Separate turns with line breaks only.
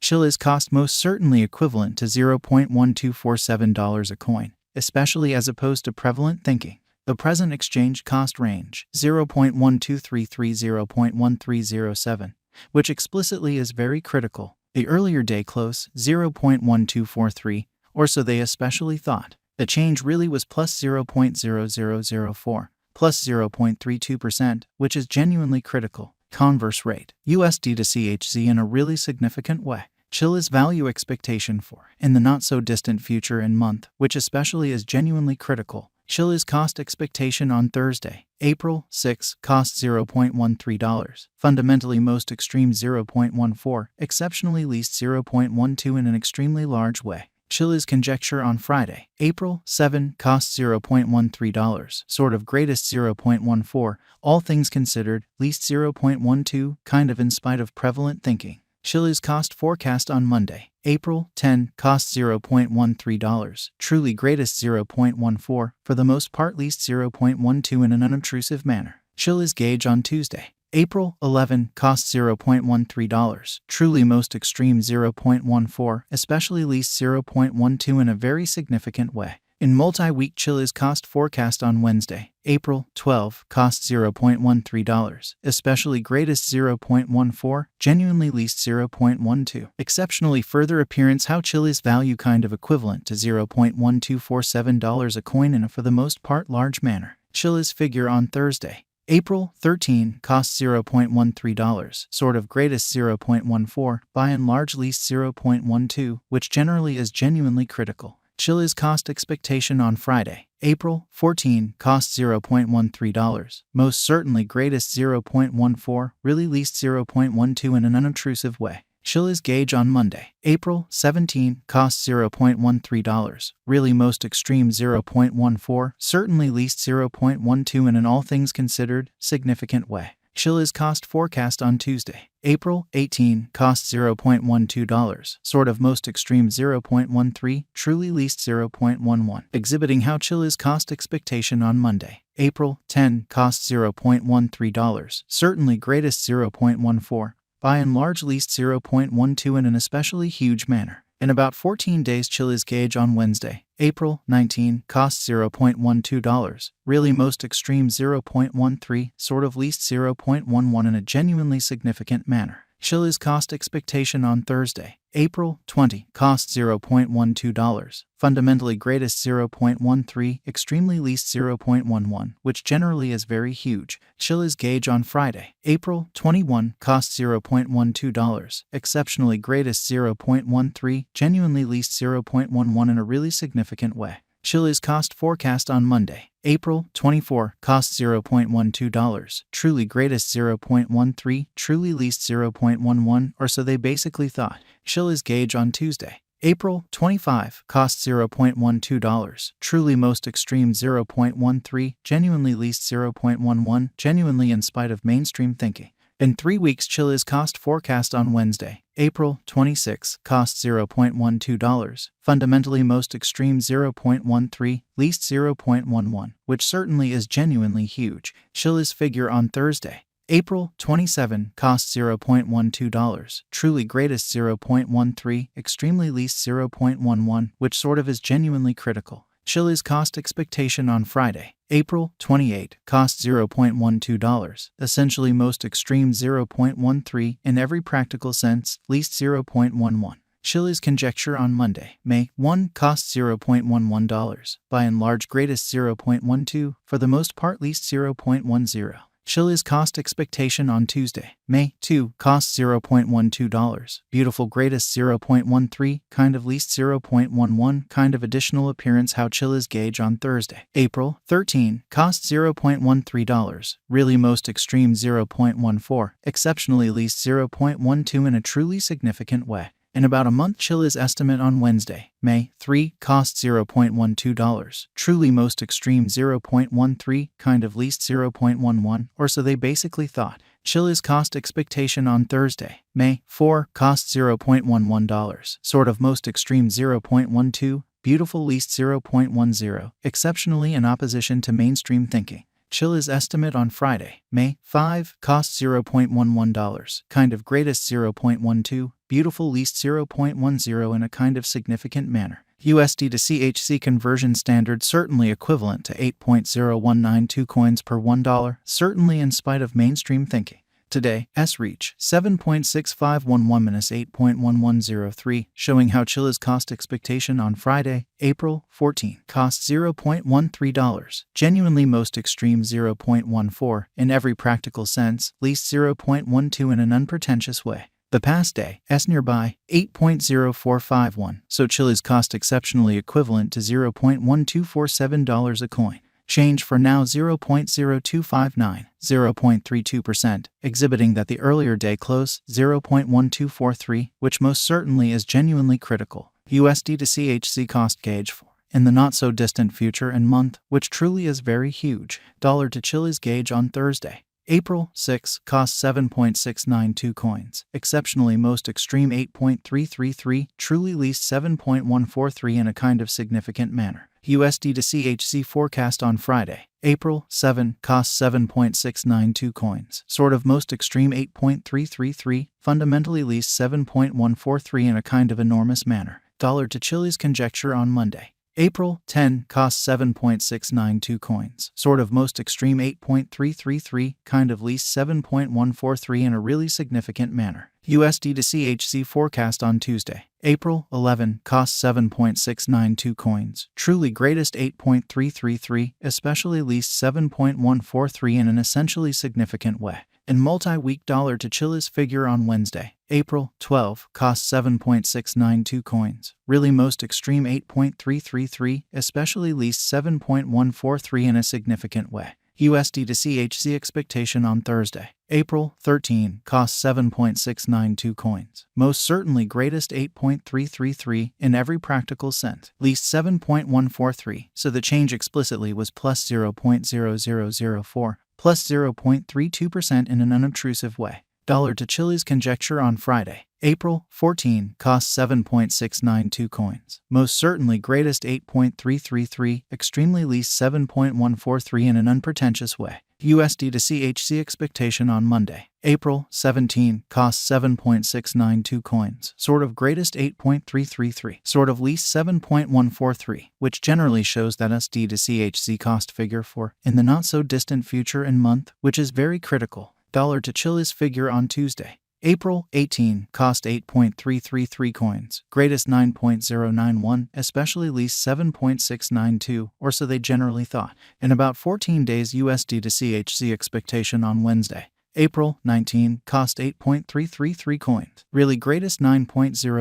Chiliz cost most certainly equivalent to $0.1247 a coin, especially as opposed to prevalent thinking. The present exchange cost range, 0.1233-0.1307, which explicitly is very critical. The earlier day close, 0.1243, or so they especially thought. The change really was plus 0.0004, plus 0.32%, which is genuinely critical. Converse rate, USD to CHZ in a really significant way. Chiliz value expectation for, in the not-so-distant future and month, which especially is genuinely critical. Chiliz cost expectation on Thursday, April 6, cost $0.13. Fundamentally most extreme 0.14, exceptionally least 0.12 in an extremely large way. Chiliz conjecture on Friday, April 7, cost $0.13, sort of greatest 0.14, all things considered, least 0.12, kind of in spite of prevalent thinking. Chiliz cost forecast on Monday, April 10, cost $0.13, truly greatest 0.14, for the most part least 0.12 in an unobtrusive manner. Chiliz gauge on Tuesday, April 11, cost $0.13, truly most extreme 0.14, especially least 0.12 in a very significant way. In multi-week Chiliz cost forecast on Wednesday, April 12, cost $0.13, especially greatest 0.14, genuinely least 0.12. Exceptionally further appearance how Chiliz value kind of equivalent to $0.1247 a coin in a for the most part large manner. Chiliz figure on Thursday, April 13, cost $0.13, sort of greatest 0.14, by and large least 0.12, which generally is genuinely critical. Chiliz cost expectation on Friday, April 14, cost $0.13, most certainly greatest 0.14, really least 0.12 in an unobtrusive way. Chiliz gauge on Monday, April 17, cost $0.13, really most extreme 0.14, certainly least 0.12 in an all things considered, significant way. Chiliz cost forecast on Tuesday, April 18, cost $0.12, sort of most extreme 0.13, truly least 0.11. Exhibiting how Chiliz cost expectation on Monday, April 10, cost $0.13, certainly greatest 0.14, by and large least 0.12 in an especially huge manner. In about 14 days Chiliz gauge on Wednesday, April 19, cost $0.12, really most extreme 0.13, sort of least 0.11 in a genuinely significant manner. Chiliz cost expectation on Thursday, April 20, cost $0.12, fundamentally greatest 0.13, extremely least 0.11, which generally is very huge. Chiliz gauge on Friday, April 21, cost $0.12, exceptionally greatest 0.13, genuinely least 0.11 in a really significant way. Chiliz cost forecast on Monday, April 24, cost $0.12, truly greatest 0.13, truly least 0.11, or so they basically thought. Chiliz gauge on Tuesday, April 25, cost $0.12, truly most extreme 0.13, genuinely least 0.11, genuinely in spite of mainstream thinking. In 3 weeks Chiliz cost forecast on Wednesday, April 26, cost $0.12, fundamentally most extreme 0.13, least 0.11, which certainly is genuinely huge. Chiliz figure on Thursday, April 27, cost $0.12, truly greatest 0.13, extremely least 0.11, which sort of is genuinely critical. Chiliz cost expectation on Friday, April 28, cost $0.12, essentially most extreme 0.13 in every practical sense, least 0.11. Chiliz conjecture on Monday, May 1, cost $0.11, by and large greatest 0.12, for the most part least 0.10. Chiliz cost expectation on Tuesday, May 2, cost $0.12, beautiful greatest 0.13, kind of least 0.11, kind of additional appearance how Chiliz gauge on Thursday, April 13, cost $0.13, really most extreme 0.14, exceptionally least 0.12 in a truly significant way. In about a month Chiliz estimate on Wednesday, May 3, cost $0.12, truly most extreme 0.13, kind of least 0.11, or so they basically thought. Chiliz cost expectation on Thursday, May 4, cost $0.11, sort of most extreme 0.12, beautiful least 0.10, exceptionally in opposition to mainstream thinking. Chiliz estimate on Friday, May 5, cost $0.11, kind of greatest 0.12, beautiful least 0.10 in a kind of significant manner. USD to CHC conversion standard certainly equivalent to 8.0192 coins per $1, certainly in spite of mainstream thinking. Today, S-Reach 7.6511-8.1103, showing how Chiliz cost expectation on Friday, April 14, cost $0.13, genuinely most extreme 0.14, in every practical sense, least 0.12 in an unpretentious way. The past day, S nearby, 8.0451, so Chiliz cost exceptionally equivalent to $0.1247 a coin. Change for now 0.0259, 0.32%, exhibiting that the earlier day close, 0.1243, which most certainly is genuinely critical. USD to CHC cost gauge for, in the not-so-distant future and month, which truly is very huge. Dollar to Chiliz gauge on Thursday, April 6, cost 7.692 coins, exceptionally most extreme 8.333, truly least 7.143 in a kind of significant manner. USD to CHC forecast on Friday, April 7, cost 7.692 coins, sort of most extreme 8.333, fundamentally least 7.143 in a kind of enormous manner. Dollar to Chiliz conjecture on Monday, April 10, cost 7.692 coins, sort of most extreme 8.333, kind of least 7.143 in a really significant manner. USD to CHC forecast on Tuesday, April 11, cost 7.692 coins, truly greatest 8.333, especially least 7.143 in an essentially significant way. In multi-week dollar to Chiliz figure on Wednesday, April 12, cost 7.692 coins, really most extreme 8.333, especially least 7.143 in a significant way. USD to CHC expectation on Thursday, April 13, cost 7.692 coins, most certainly greatest 8.333 in every practical sense, least 7.143, so the change explicitly was plus 0.0004, plus 0.32% in an unobtrusive way. Dollar to Chiliz conjecture on Friday, April 14, cost 7.692 coins, most certainly greatest 8.333, extremely least 7.143 in an unpretentious way. USD to CHC expectation on Monday, April 17, cost 7.692 coins, sort of greatest 8.333, sort of least 7.143, which generally shows that USD to CHC cost figure for, in the not-so-distant future and month, which is very critical. Dollar to Chiliz figure on Tuesday, April 18, cost 8.333 coins, greatest 9.091, especially least 7.692, or so they generally thought. In about 14 days USD to CHC expectation on Wednesday, April 19, cost 8.333 coins, really greatest 9.0